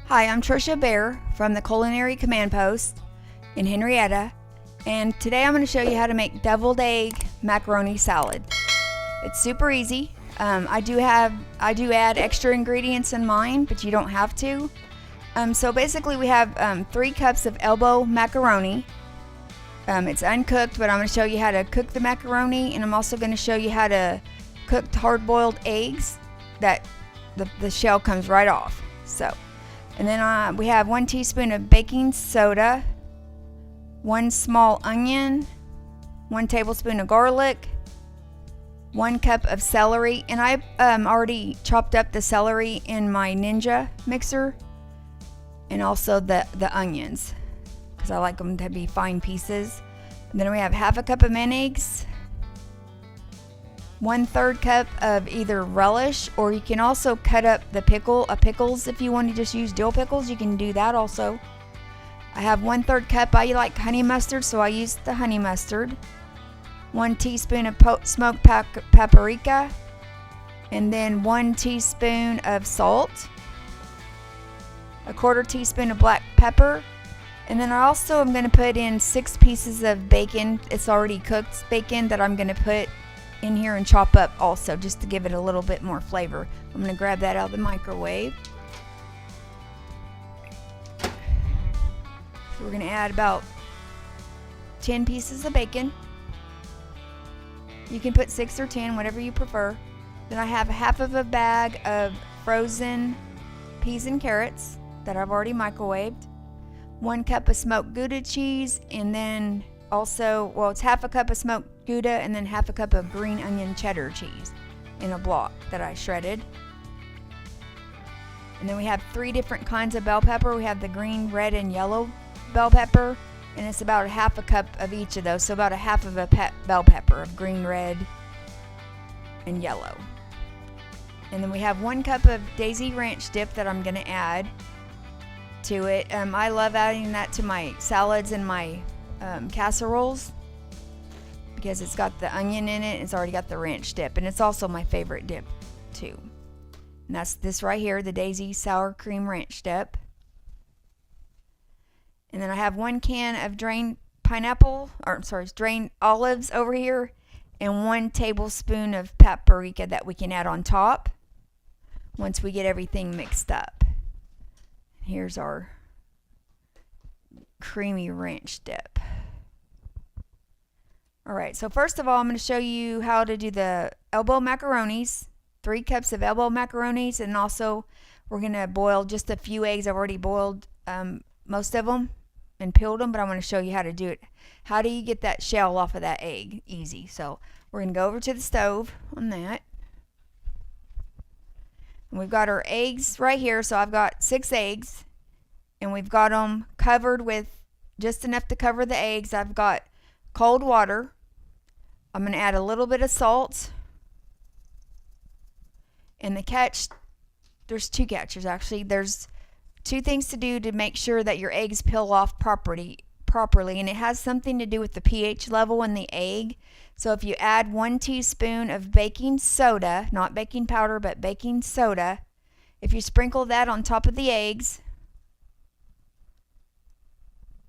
Hi, I'm Trisha Bear from the Culinary Command Post in Henrietta, and today I'm going to show you how to make deviled egg macaroni salad. It's super easy. I do add extra ingredients in mine, but you don't have to. So basically we have 3 cups of elbow macaroni. It's uncooked, but I'm going to show you how to cook the macaroni, and I'm also going to show you how to cook hard-boiled eggs that the shell comes right off. And then we have 1 teaspoon of baking soda, 1 small onion, 1 tablespoon of garlic, 1 cup of celery, and I already chopped up the celery in my Ninja mixer, and also the onions because I like them to be fine pieces. And then we have half a cup of mayonnaise, 1/3 cup of either relish, or you can also cut up the pickles if you want to just use dill pickles. You can do that also. I have 1/3 cup. I like honey mustard, so I use the honey mustard. 1 teaspoon of smoked paprika, and then 1 teaspoon of salt, 1/4 teaspoon of black pepper, and then I also am going to put in 6 pieces of bacon. It's already cooked bacon that I'm going to put in here and chop up also, just to give it a little bit more flavor. I'm going to grab that out of the microwave. So we're going to add about 10 pieces of bacon. You can put 6 or 10, whatever you prefer. Then I have half of a bag of frozen peas and carrots that I've already microwaved. 1 cup of smoked gouda cheese, and then also, it's half a cup of smoked gouda and then half a cup of green onion cheddar cheese in a block that I shredded. And then we have 3 different kinds of bell pepper. We have the green, red, and yellow bell pepper, and it's about a half a cup of each of those, so about a half of a bell pepper of green, red, and yellow. And then we have 1 cup of daisy ranch dip that I'm going to add to it. I love adding that to my salads and my casseroles because it's got the onion in it. It's already got the ranch dip, and it's also my favorite dip too. And that's this right here, the Daisy Sour Cream Ranch Dip. And then I have 1 can of drained drained olives over here, and 1 tablespoon of paprika that we can add on top once we get everything mixed up. Here's our creamy ranch dip. Alright, so first of all, I'm going to show you how to do the elbow macaronis. 3 cups of elbow macaronis, and also we're going to boil just a few eggs. I've already boiled most of them and peeled them, but I'm going to show you how to do it. How do you get that shell off of that egg? Easy. So we're going to go over to the stove on that. And we've got our eggs right here. So I've got 6 eggs, and we've got them covered with just enough to cover the eggs. I've got cold water. I'm going to add a little bit of salt. And the catch, there's 2 catches actually. There's 2 things to do to make sure that your eggs peel off properly, and it has something to do with the pH level in the egg. So if you add 1 teaspoon of baking soda, not baking powder, but baking soda, if you sprinkle that on top of the eggs,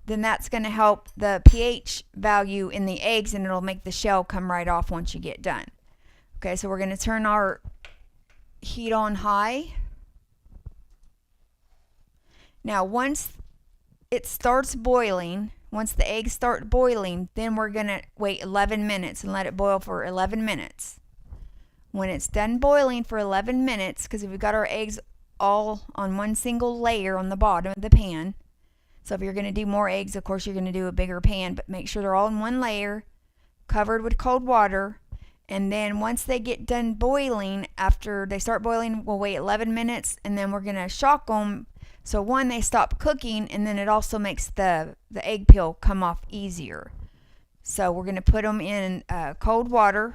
then that's going to help the pH value in the eggs, and it'll make the shell come right off once you get done. Okay, so we're going to turn our heat on high. Now once it starts boiling, once the eggs start boiling, then we're going to wait 11 minutes and let it boil for 11 minutes. When it's done boiling for 11 minutes, because we've got our eggs all on one single layer on the bottom of the pan, so if you're going to do more eggs, of course you're going to do a bigger pan, but make sure they're all in one layer, covered with cold water. And then once they get done boiling, after they start boiling, we'll wait 11 minutes, and then we're going to shock them. So one, they stop cooking, and then it also makes the egg peel come off easier. So we're going to put them in cold water.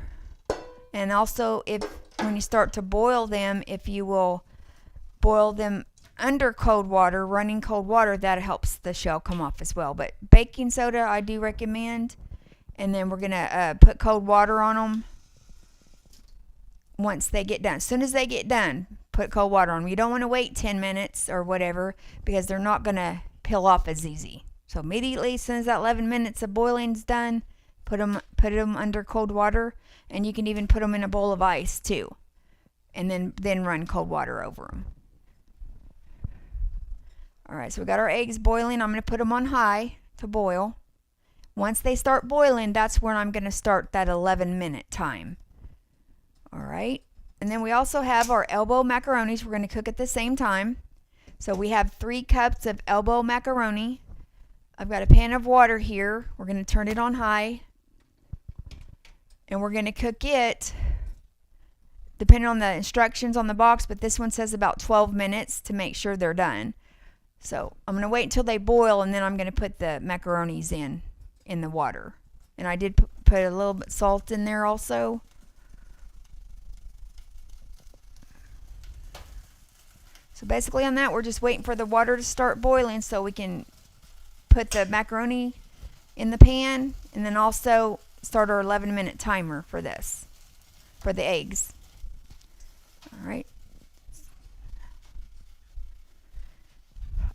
And also, when you start to boil them, if you will boil them under cold water, running cold water, that helps the shell come off as well. But baking soda I do recommend. And then we're going to put cold water on them once they get done. As soon as they get done, put cold water on them. You don't want to wait 10 minutes or whatever because they're not going to peel off as easy. So immediately, as soon as that 11 minutes of boiling's done, put them under cold water, and you can even put them in a bowl of ice too, and then run cold water over them. All right, so we got our eggs boiling. I'm going to put them on high to boil. Once they start boiling, that's when I'm going to start that 11-minute time. All right, and then we also have our elbow macaronis we're going to cook at the same time. So we have 3 cups of elbow macaroni. I've got a pan of water here. We're going to turn it on high, and we're going to cook it depending on the instructions on the box, but this one says about 12 minutes to make sure they're done. So I'm going to wait until they boil, and then I'm going to put the macaronis in the water. And I did put a little bit of salt in there also. So basically on that, we're just waiting for the water to start boiling so we can put the macaroni in the pan, and then also start our 11-minute timer for this, for the eggs. All right.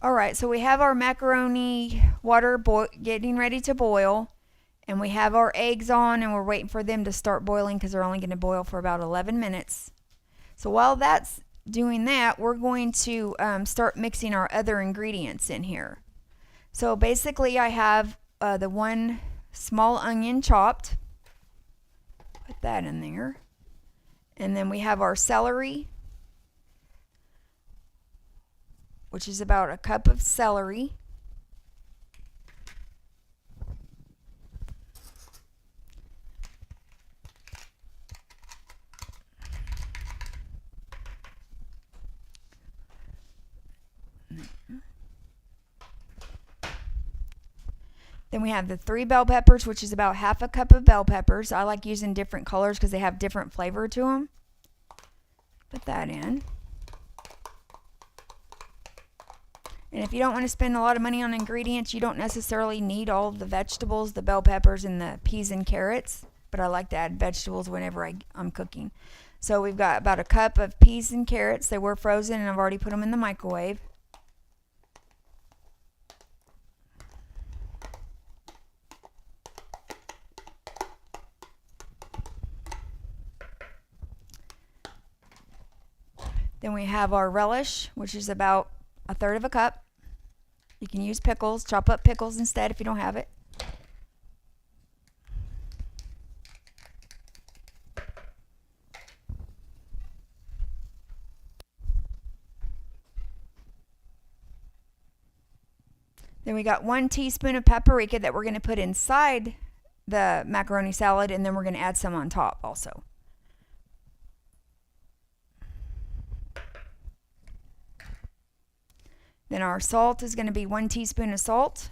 All right, so we have our macaroni water getting ready to boil, and we have our eggs on, and we're waiting for them to start boiling because they're only going to boil for about 11 minutes. So while that's doing that, we're going to start mixing our other ingredients in here. So basically I have the 1 small onion chopped. Put that in there. And then we have our celery, which is about a cup of celery. Then we have the 3 bell peppers, which is about half a cup of bell peppers. I like using different colors because they have different flavor to them. Put that in. And if you don't want to spend a lot of money on ingredients, you don't necessarily need all of the vegetables, the bell peppers and the peas and carrots. But I like to add vegetables whenever I'm cooking. So we've got about a cup of peas and carrots. They were frozen and I've already put them in the microwave. Then we have our relish, which is about a third of a cup. You can use pickles, chop up pickles instead if you don't have it. Then we got 1 teaspoon of paprika that we're going to put inside the macaroni salad, and then we're going to add some on top also. Then our salt is going to be 1 teaspoon of salt.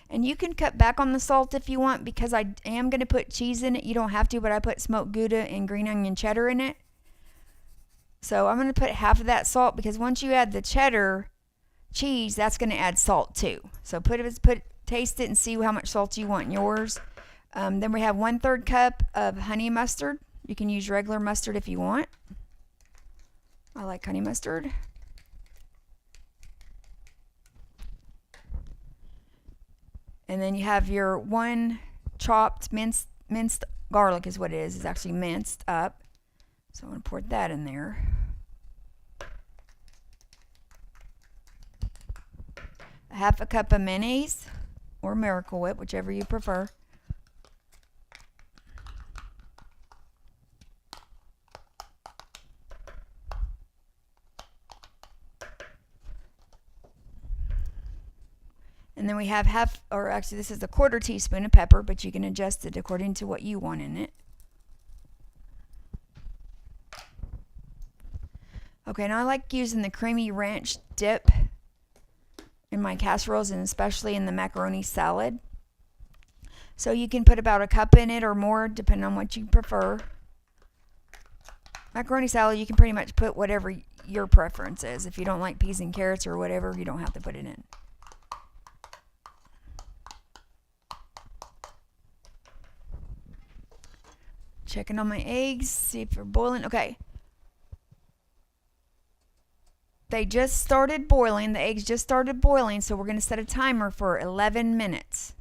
And you can cut back on the salt if you want, because I am going to put cheese in it. You don't have to, but I put smoked gouda and green onion cheddar in it. So I'm going to put half of that salt, because once you add the cheddar cheese, that's going to add salt too. So taste it and see how much salt you want in yours. Then we have 1/3 cup of honey mustard. You can use regular mustard if you want. I like honey mustard. And then you have your 1 chopped minced garlic is what it is. It's actually minced up. So I'm going to pour that in there. A half a cup of mayonnaise or Miracle Whip, whichever you prefer. And then we have this is a 1/4 teaspoon of pepper, but you can adjust it according to what you want in it. Okay, now I like using the creamy ranch dip in my casseroles, and especially in the macaroni salad. So you can put about a cup in it or more, depending on what you prefer. Macaroni salad, you can pretty much put whatever your preference is. If you don't like peas and carrots or whatever, you don't have to put it in. Checking on my eggs, see if they're boiling. Okay. they just started boiling. The eggs just started boiling, so we're going to set a timer for 11 minutes.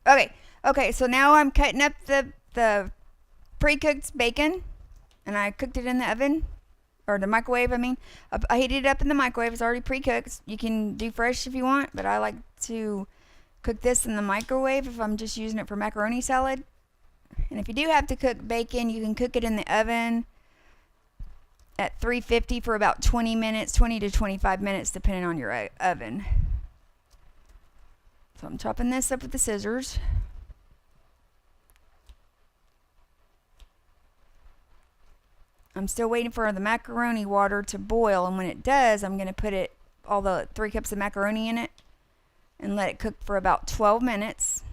Okay, so now I'm cutting up the pre-cooked bacon, and I cooked it in the oven, or the microwave, I mean. I heated it up in the microwave. It's already pre-cooked. You can do fresh if you want, but I like to cook this in the microwave if I'm just using it for macaroni salad. And if you do have to cook bacon, you can cook it in the oven at 350 for about 20 minutes, 20 to 25 minutes, depending on your oven. So I'm chopping this up with the scissors. I'm still waiting for the macaroni water to boil, and when it does, I'm going to put all the 3 cups of macaroni in it and let it cook for about 12 minutes.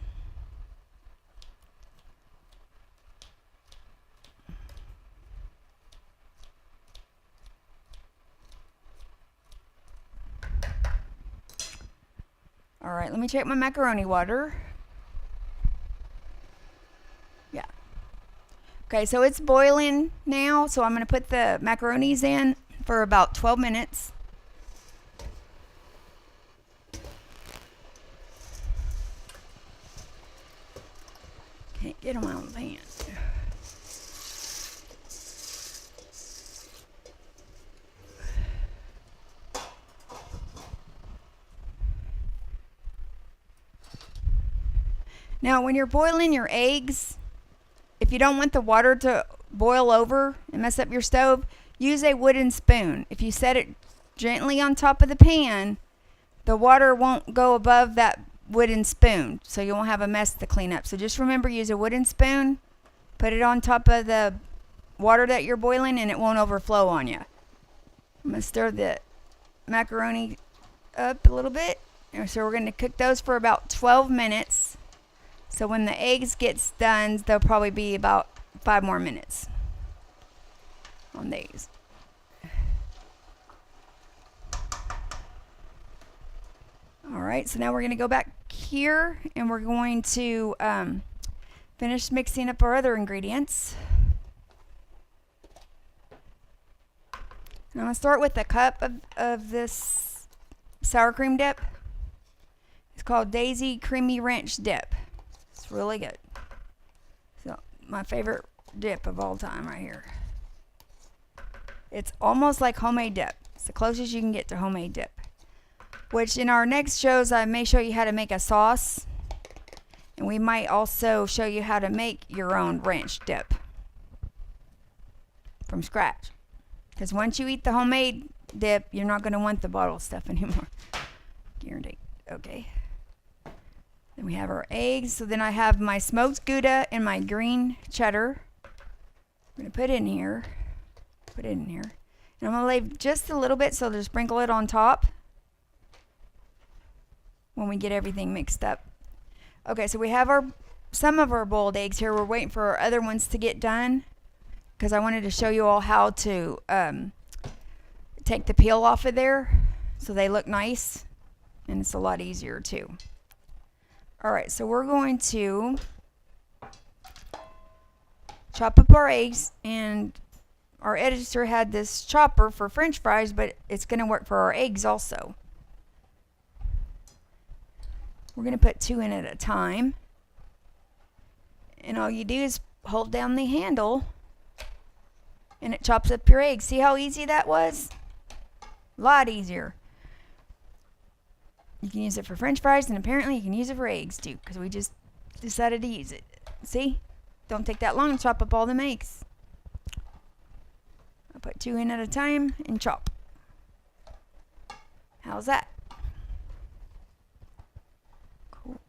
All right, let me check my macaroni water. Yeah. Okay, so it's boiling now, so I'm going to put the macaronis in for about 12 minutes. Can't get them out of the pan. Now, when you're boiling your eggs, if you don't want the water to boil over and mess up your stove, use a wooden spoon. If you set it gently on top of the pan, the water won't go above that wooden spoon, so you won't have a mess to clean up. So just remember, use a wooden spoon, put it on top of the water that you're boiling, and it won't overflow on you. I'm going to stir the macaroni up a little bit. So we're going to cook those for about 12 minutes. So when the eggs gets done, there'll probably be about 5 more minutes on these. All right, so now we're going to go back here, and we're going to finish mixing up our other ingredients. And I'm going to start with a cup of this sour cream dip. It's called Daisy Creamy Ranch Dip. It's really good. So my favorite dip of all time right here. It's almost like homemade dip. It's the closest you can get to homemade dip. Which in our next shows, I may show you how to make a sauce. And we might also show you how to make your own ranch dip from scratch. Because once you eat the homemade dip, you're not going to want the bottle stuff anymore. Guaranteed. Okay. Then we have our eggs. So then I have my smoked gouda and my green cheddar. I'm going to put it in here. Put it in here. And I'm going to leave just a little bit, so to sprinkle it on top when we get everything mixed up. Okay, so we have some of our boiled eggs here. We're waiting for our other ones to get done, because I wanted to show you all how to take the peel off of there so they look nice, and it's a lot easier too. All right, so we're going to chop up our eggs, and our editor had this chopper for French fries, but it's going to work for our eggs also. We're going to put 2 in at a time, and all you do is hold down the handle, and it chops up your eggs. See how easy that was? A lot easier. You can use it for French fries, and apparently you can use it for eggs too, because we just decided to use it. See? Don't take that long to chop up all the eggs. I'll put 2 in at a time and chop. How's that? Cool.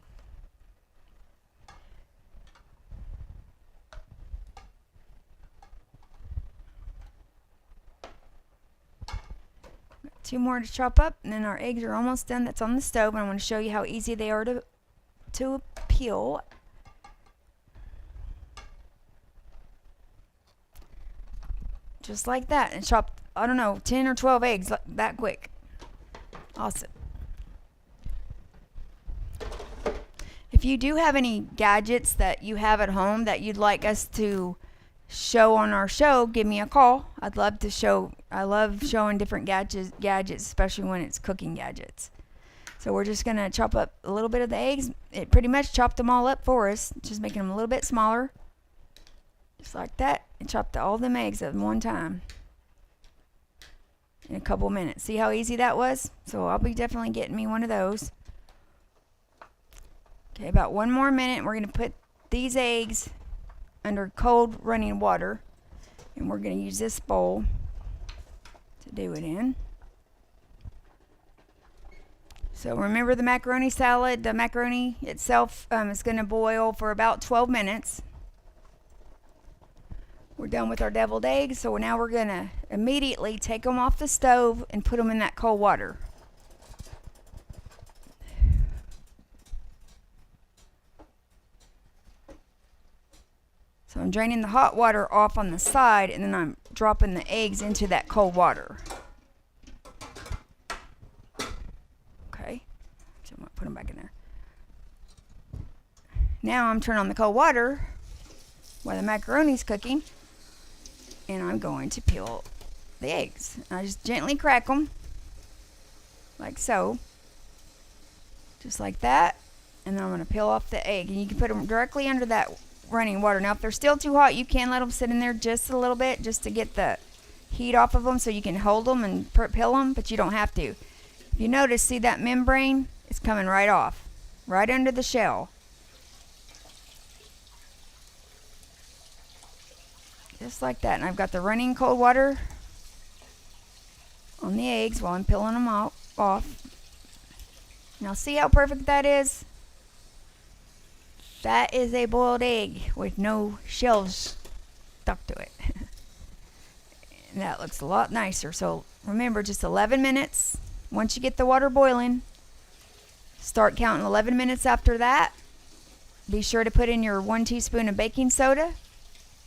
Got 2 more to chop up, and then our eggs are almost done. That's on the stove, and I want to show you how easy they are to peel. Just like that, and chop, I don't know, 10 or 12 eggs that quick. Awesome. If you do have any gadgets that you have at home that you'd like us to show on our show, give me a call. I'd love to show. I love showing different gadgets, especially when it's cooking gadgets. So we're just gonna chop up a little bit of the eggs. It pretty much chopped them all up for us, just making them a little bit smaller, just like that. And chopped all them eggs at one time in a couple minutes. See how easy that was? So I'll be definitely getting me one of those. Okay, about 1 more minute. We're gonna put these eggs under cold running water, and we're gonna use this bowl to do it in. So remember the macaroni salad, the macaroni itself is going to boil for about 12 minutes. We're done with our deviled eggs, so now we're going to immediately take them off the stove and put them in that cold water. So I'm draining the hot water off on the side, and then I'm dropping the eggs into that cold water. Put them back in there. Now I'm turning on the cold water while the macaroni's cooking, and I'm going to peel the eggs. I just gently crack them like so, just like that, and then I'm going to peel off the egg, and you can put them directly under that running water. Now if they're still too hot, you can let them sit in there just a little bit, just to get the heat off of them, so you can hold them and peel them, but you don't have to. If you notice, see that membrane? It's coming right off, right under the shell. Just like that. And I've got the running cold water on the eggs while I'm peeling them off. Now see how perfect that is? That is a boiled egg with no shells stuck to it. And that looks a lot nicer. So remember, just 11 minutes. Once you get the water boiling, start counting 11 minutes after that. Be sure to put in your 1 teaspoon of baking soda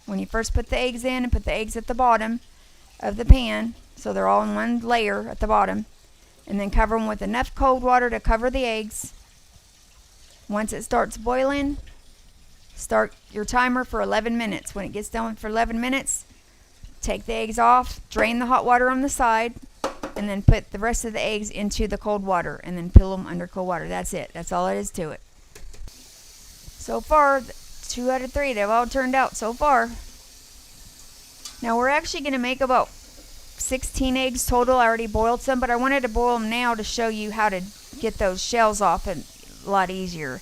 when you first put the eggs in, and put the eggs at the bottom of the pan so they're all in one layer at the bottom. And then cover them with enough cold water to cover the eggs. Once it starts boiling, start your timer for 11 minutes. When it gets done for 11 minutes, take the eggs off, drain the hot water on the side, and then put the rest of the eggs into the cold water, and then peel them under cold water. That's it. That's all it is to it. So far, 2 out of 3, they've all turned out so far. Now we're actually going to make about 16 eggs total. I already boiled some, but I wanted to boil them now to show you how to get those shells off a lot easier.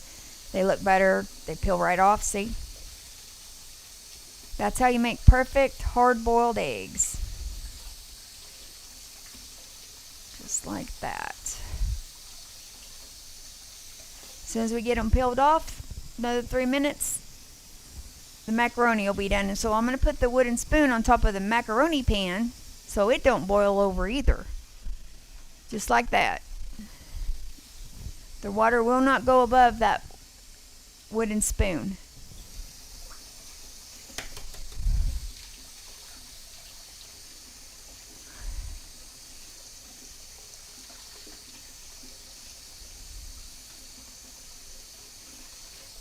They look better. They peel right off, see? That's how you make perfect hard-boiled eggs. Just like that. As soon as we get them peeled off, another 3 minutes, the macaroni will be done. And so I'm going to put the wooden spoon on top of the macaroni pan so it don't boil over either. Just like that. The water will not go above that wooden spoon.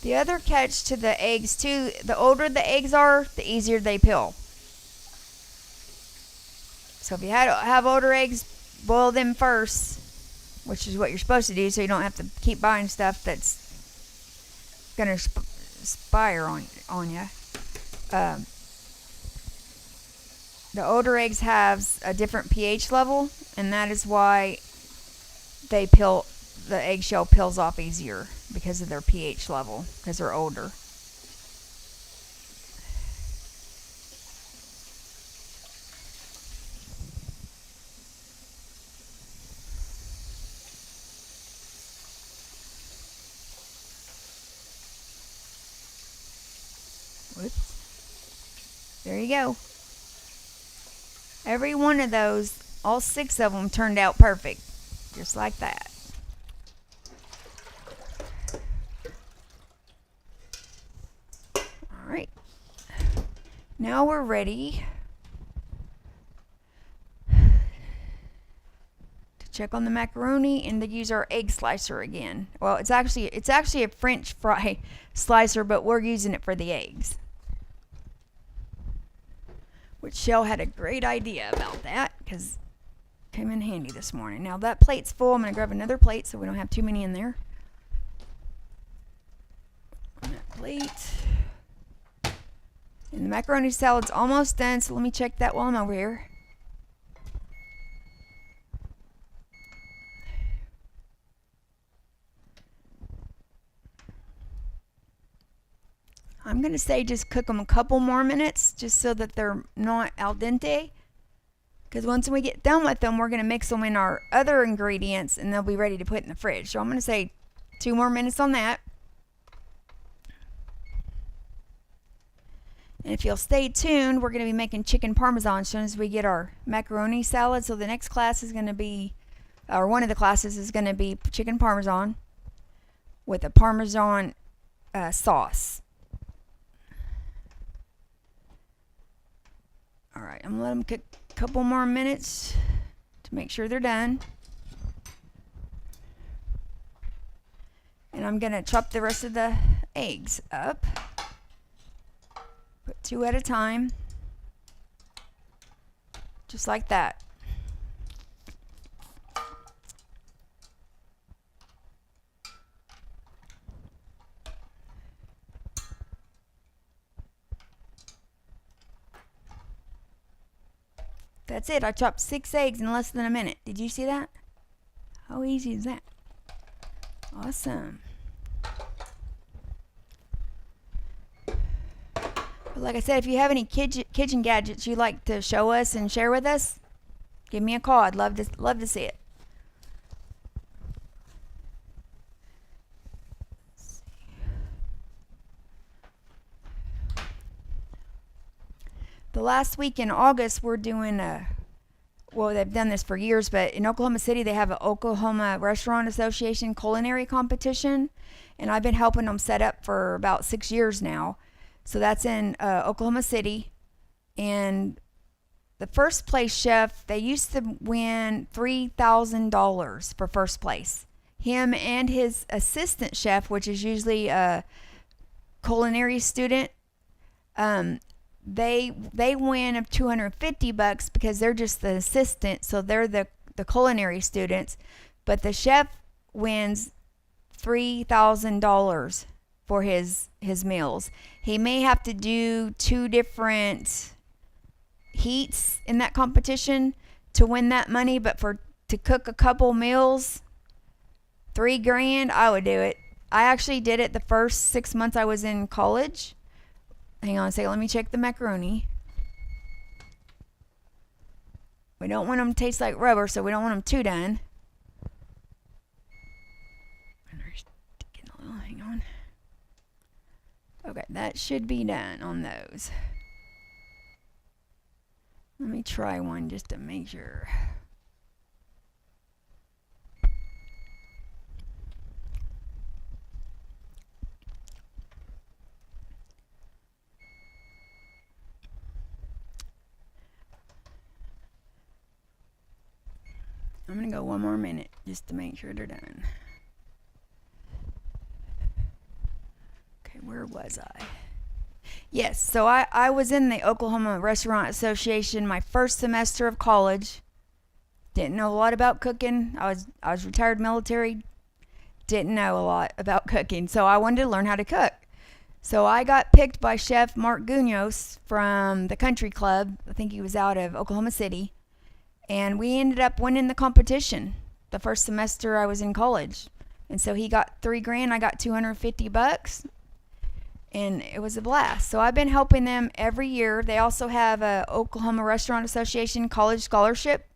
The other catch to the eggs too, the older the eggs are, the easier they peel. So if you have older eggs, boil them first, which is what you're supposed to do, so you don't have to keep buying stuff that's gonna expire on you. The older eggs have a different pH level, and that is why they peel. The eggshell peels off easier because of their pH level, because they're older. Whoops. There you go. Every one of those, all 6 of them turned out perfect, just like that. Now we're ready to check on the macaroni and to use our egg slicer again. Well, it's actually a French fry slicer, but we're using it for the eggs. which Shell had a great idea about that because it came in handy this morning. Now that plate's full. I'm going to grab another plate so we don't have too many in there. On that plate. And the macaroni salad's almost done, so let me check that while I'm over here. I'm going to say just cook them a couple more minutes just so that they're not al dente. Because once we get done with them, we're going to mix them in our other ingredients and they'll be ready to put in the fridge. So I'm going to say 2 more minutes on that. And if you'll stay tuned, we're going to be making chicken parmesan as soon as we get our macaroni salad. So the next class is going to be, or one of the classes is going to be chicken parmesan with a parmesan sauce. Alright, I'm going to let them cook a couple more minutes to make sure they're done. And I'm going to chop the rest of the eggs up. Put 2 at a time. Just like that. That's it. I chopped 6 eggs in less than a minute. Did you see that? How easy is that? Awesome. But like I said, if you have any kitchen gadgets you'd like to show us and share with us, give me a call. I'd love to see it. The last week in August, we're doing well, they've done this for years, but in Oklahoma City, they have an Oklahoma Restaurant Association culinary competition, and I've been helping them set up for about 6 years now. So that's in Oklahoma City, and the first place chef, they used to win $3,000 for first place. Him and his assistant chef, which is usually a culinary student, they win of $250 because they're just the assistant, so they're the culinary students, but the chef wins $3,000 for his meals. He may have to do 2 different heats in that competition to win that money, but to cook a couple meals, $3,000, I would do it. I actually did it the first 6 months I was in college. Hang on a second, let me check the macaroni. We don't want them to taste like rubber, so we don't want them too done. Hang on. Okay, that should be done on those. Let me try one just to make sure. I'm going to go 1 more minute just to make sure they're done. Okay, where was I? Yes, so I was in the Oklahoma Restaurant Association my first semester of college. Didn't know a lot about cooking. I was retired military. Didn't know a lot about cooking, so I wanted to learn how to cook. So I got picked by Chef Mark Guños from the Country Club. I think he was out of Oklahoma City. And we ended up winning the competition the first semester I was in college. And so he got $3,000, I got $250, and it was a blast. So I've been helping them every year. They also have a Oklahoma Restaurant Association college scholarship,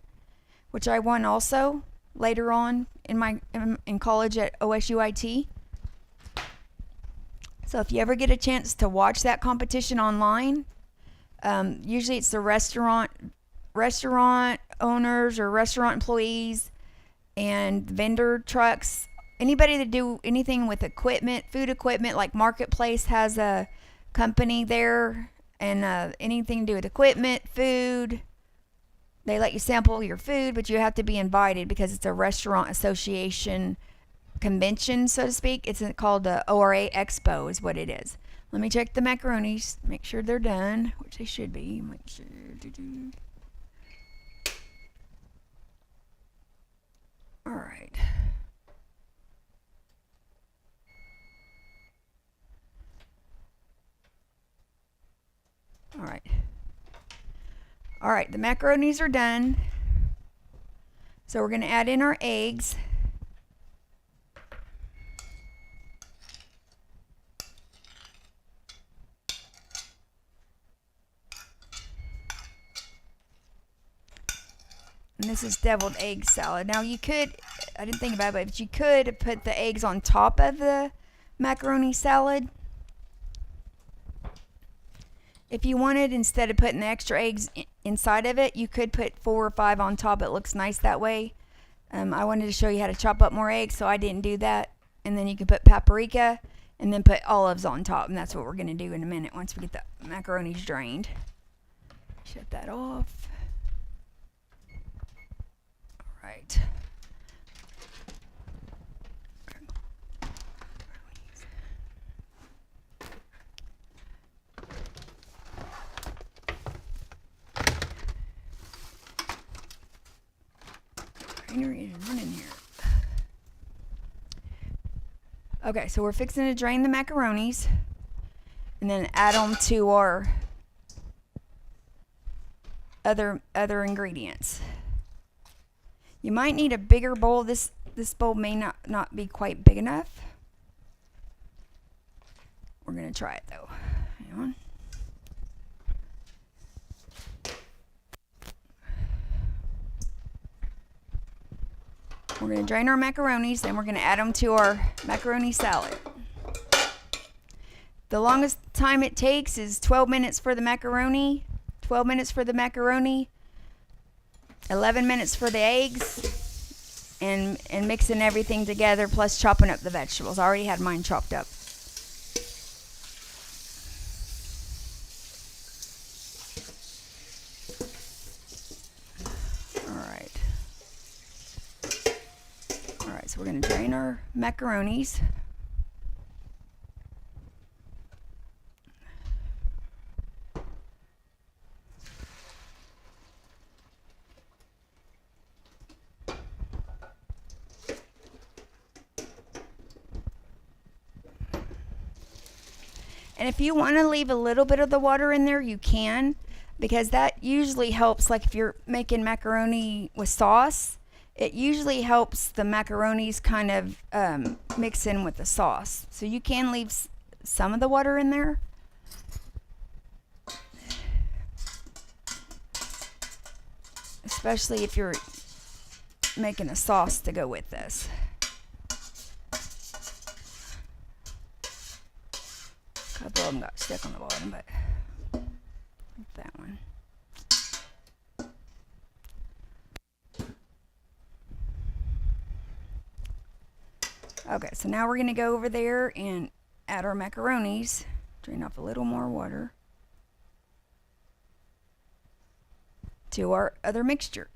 which I won also later on in college at OSUIT. So if you ever get a chance to watch that competition online, usually it's the restaurant owners or restaurant employees and vendor trucks, anybody that do anything with equipment, food equipment, like Marketplace has a company there, and anything to do with equipment, food. They let you sample your food, but you have to be invited because it's a restaurant association convention, so to speak. It's called the ORA Expo is what it is. Let me check the macaronis, make sure they're done, which they should be. Make sure. All right. All right. All right, the macaronis are done. So we're going to add in our eggs. And this is deviled egg salad. Now you could, I didn't think about it, but you could put the eggs on top of the macaroni salad. If you wanted, instead of putting the extra eggs inside of it, you could put 4 or 5 on top. It looks nice that way. I wanted to show you how to chop up more eggs, so I didn't do that. And then you can put paprika and then put olives on top. And that's what we're going to do in a minute once we get the macaronis drained. Shut that off. All right. Running here. Okay, so we're fixing to drain the macaronis and then add them to our other ingredients. You might need a bigger bowl. This bowl may not be quite big enough. We're gonna try it though. Hang on. We're going to drain our macaronis and we're going to add them to our macaroni salad. The longest time it takes is 12 minutes for the macaroni, 12 minutes for the macaroni, 11 minutes for the eggs, and mixing everything together plus chopping up the vegetables. I already had mine chopped up. So we're going to drain our macaronis. And if you want to leave a little bit of the water in there, you can, because that usually helps. Like if you're making macaroni with sauce, it usually helps the macaronis kind of mix in with the sauce. So you can leave some of the water in there. Especially if you're making a sauce to go with this. A couple of them got stuck on the bottom, but that one. Okay, so now we're going to go over there and add our macaronis. Drain off a little more water to our other mixture.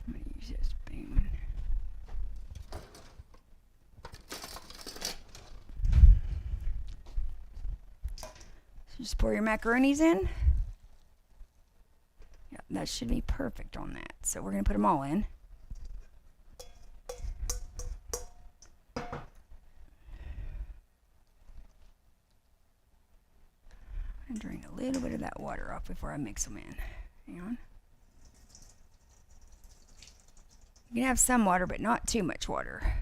I'm going to use this spoon. Just pour your macaronis in. Yeah, that should be perfect on that. So we're going to put them all in. And drain a little bit of that water off before I mix them in. Hang on. You can have some water, but not too much water.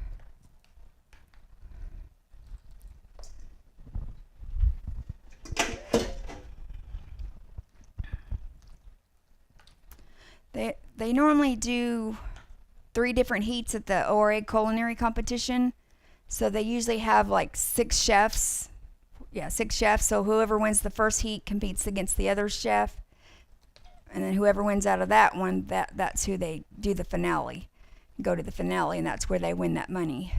They normally do 3 different heats at the ORA culinary competition. So they usually have like 6 chefs. Yeah, 6 chefs. So whoever wins the first heat competes against the other chef. And then whoever wins out of that one, that's who they do the finale. Go to the finale, and that's where they win that money.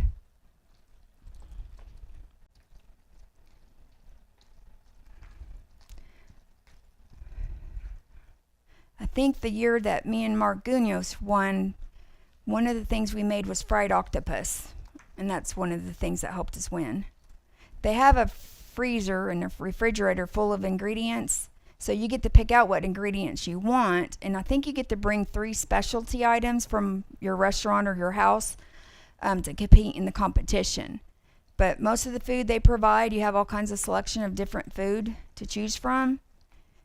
I think the year that me and Mark Gunos won, one of the things we made was fried octopus. And that's one of the things that helped us win. They have a freezer and a refrigerator full of ingredients. So you get to pick out what ingredients you want. And I think you get to bring 3 specialty items from your restaurant or your house to compete in the competition. But most of the food they provide, you have all kinds of selection of different food to choose from.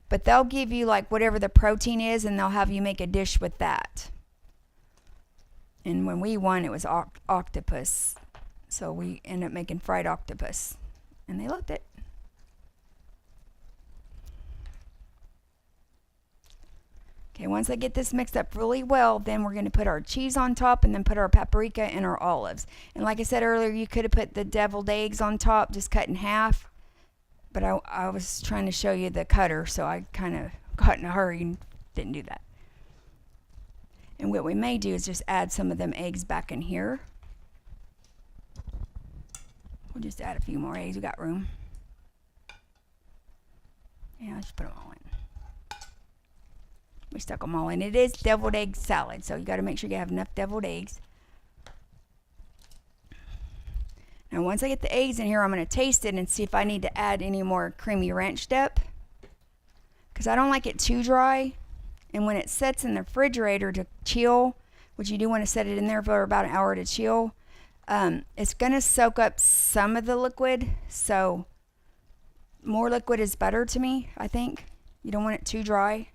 But they'll give you like whatever the protein is, and they'll have you make a dish with that. And when we won, it was octopus. So we ended up making fried octopus. And they loved it. Okay, once I get this mixed up really well, then we're going to put our cheese on top and then put our paprika and our olives. And like I said earlier, you could have put the deviled eggs on top, just cut in half. But I was trying to show you the cutter, so I kind of got in a hurry and didn't do that. And what we may do is just add some of them eggs back in here. We'll just add a few more eggs. We got room. Yeah, let's put them all in. We stuck them all in. It is deviled egg salad, so you got to make sure you have enough deviled eggs. Now once I get the eggs in here, I'm going to taste it and see if I need to add any more creamy ranch dip. Because I don't like it too dry. And when it sets in the refrigerator to chill, which you do want to set it in there for about an hour to chill, it's going to soak up some of the liquid. So more liquid is better to me, I think. You don't want it too dry.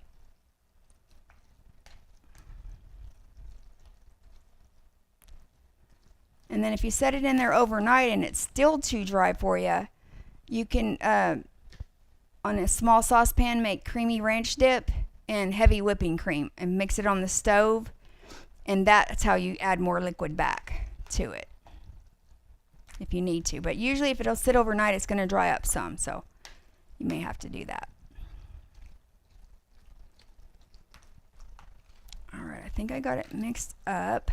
And then if you set it in there overnight and it's still too dry for you, you can, on a small saucepan, make creamy ranch dip and heavy whipping cream and mix it on the stove. And that's how you add more liquid back to it, if you need to. But usually if it'll sit overnight, it's going to dry up some. So you may have to do that. All right, I think I got it mixed up.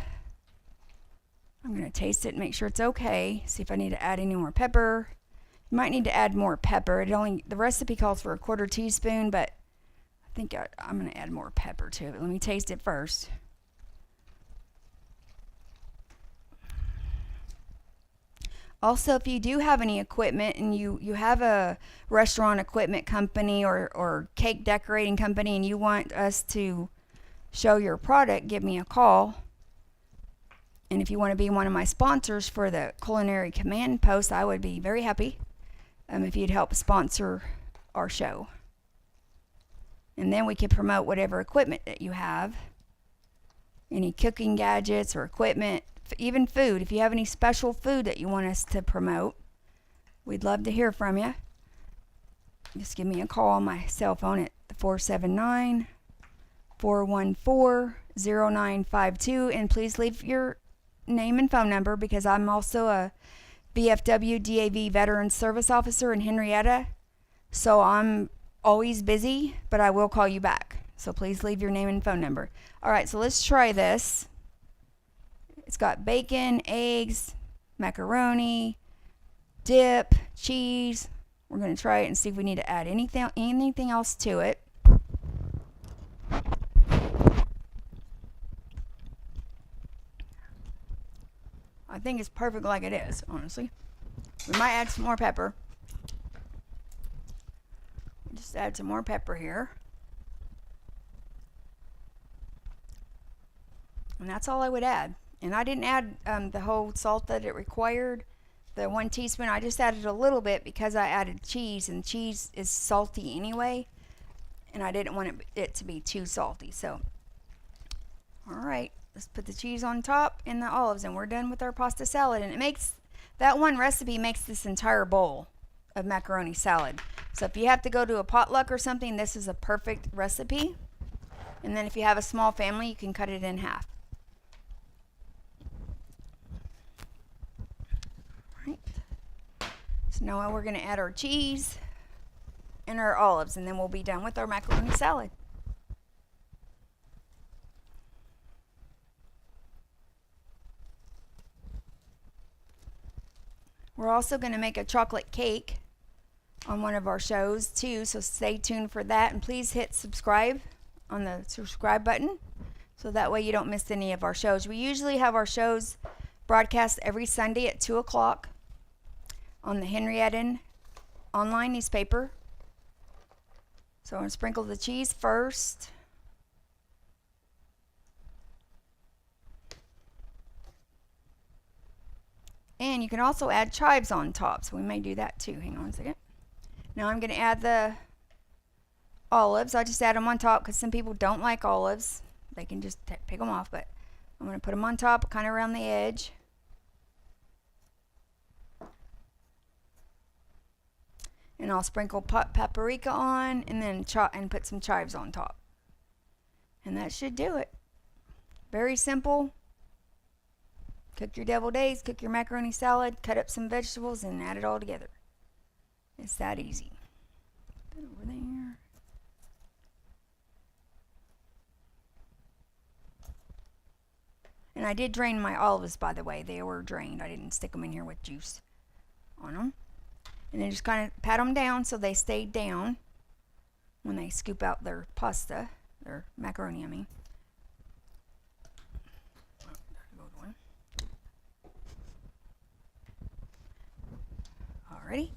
I'm going to taste it and make sure it's okay. See if I need to add any more pepper. You might need to add more pepper. The recipe calls for a 1/4 teaspoon, but I think I'm going to add more pepper to it. Let me taste it first. Also, if you do have any equipment and you have a restaurant equipment company or cake decorating company and you want us to show your product, give me a call. And if you want to be one of my sponsors for the Culinary Command Post, I would be very happy if you'd help sponsor our show. And then we can promote whatever equipment that you have. Any cooking gadgets or equipment, even food. If you have any special food that you want us to promote, we'd love to hear from you. Just give me a call on my cell phone at 479-414-0952. And please leave your name and phone number, because I'm also a VFW DAV Veteran Service Officer in Henrietta. So I'm always busy, but I will call you back. So please leave your name and phone number. All right, so let's try this. It's got bacon, eggs, macaroni, dip, cheese. We're going to try it and see if we need to add anything else to it. I think it's perfect like it is, honestly. We might add some more pepper. Just add some more pepper here. And that's all I would add. And I didn't add the whole salt that it required, the 1 teaspoon. I just added a little bit because I added cheese, and cheese is salty anyway. And I didn't want it to be too salty. So, all right. Let's put the cheese on top and the olives, and we're done with our pasta salad. And that one recipe makes this entire bowl of macaroni salad. So if you have to go to a potluck or something, this is a perfect recipe. And then if you have a small family, you can cut it in half. All right. So now we're going to add our cheese and our olives, and then we'll be done with our macaroni salad. We're also going to make a chocolate cake on one of our shows too, so stay tuned for that. And please hit subscribe on the subscribe button, so that way you don't miss any of our shows. We usually have our shows broadcast every Sunday at 2 o'clock on the Henriettan online newspaper. So I'm going to sprinkle the cheese first. And you can also add chives on top, so we may do that too. Hang on a second. Now I'm going to add the olives. I just add them on top because some people don't like olives. They can just pick them off, but I'm going to put them on top, kind of around the edge. And I'll sprinkle paprika on, and then put some chives on top. And that should do it. Very simple. Cook your deviled eggs, cook your macaroni salad, cut up some vegetables, and add it all together. It's that easy. Put it over there. And I did drain my olives, by the way. They were drained. I didn't stick them in here with juice on them. And then just kind of pat them down so they stay down when they scoop out their pasta, their macaroni, I mean. Alrighty.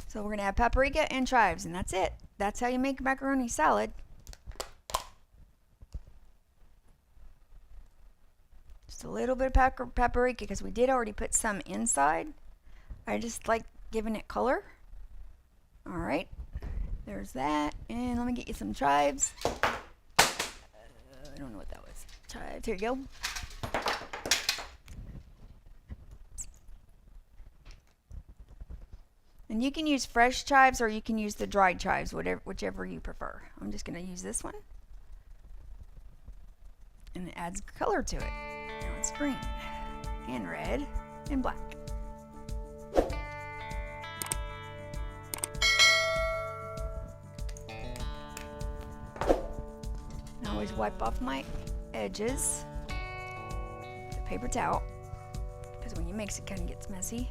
So we're going to add paprika and chives, and that's it. That's how you make macaroni salad. Just a little bit of paprika because we did already put some inside. I just like giving it color. Alright, there's that. And let me get you some chives. I don't know what that was. Chives, here you go. And you can use fresh chives or you can use the dried chives, whichever you prefer. I'm just going to use this one. And it adds color to it. Now it's green and red and black. I always wipe off my edges with a paper towel, because when you mix it, kind of gets messy.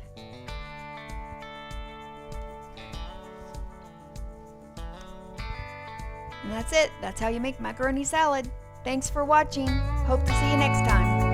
And that's it. That's how you make macaroni salad. Thanks for watching. Hope to see you next time.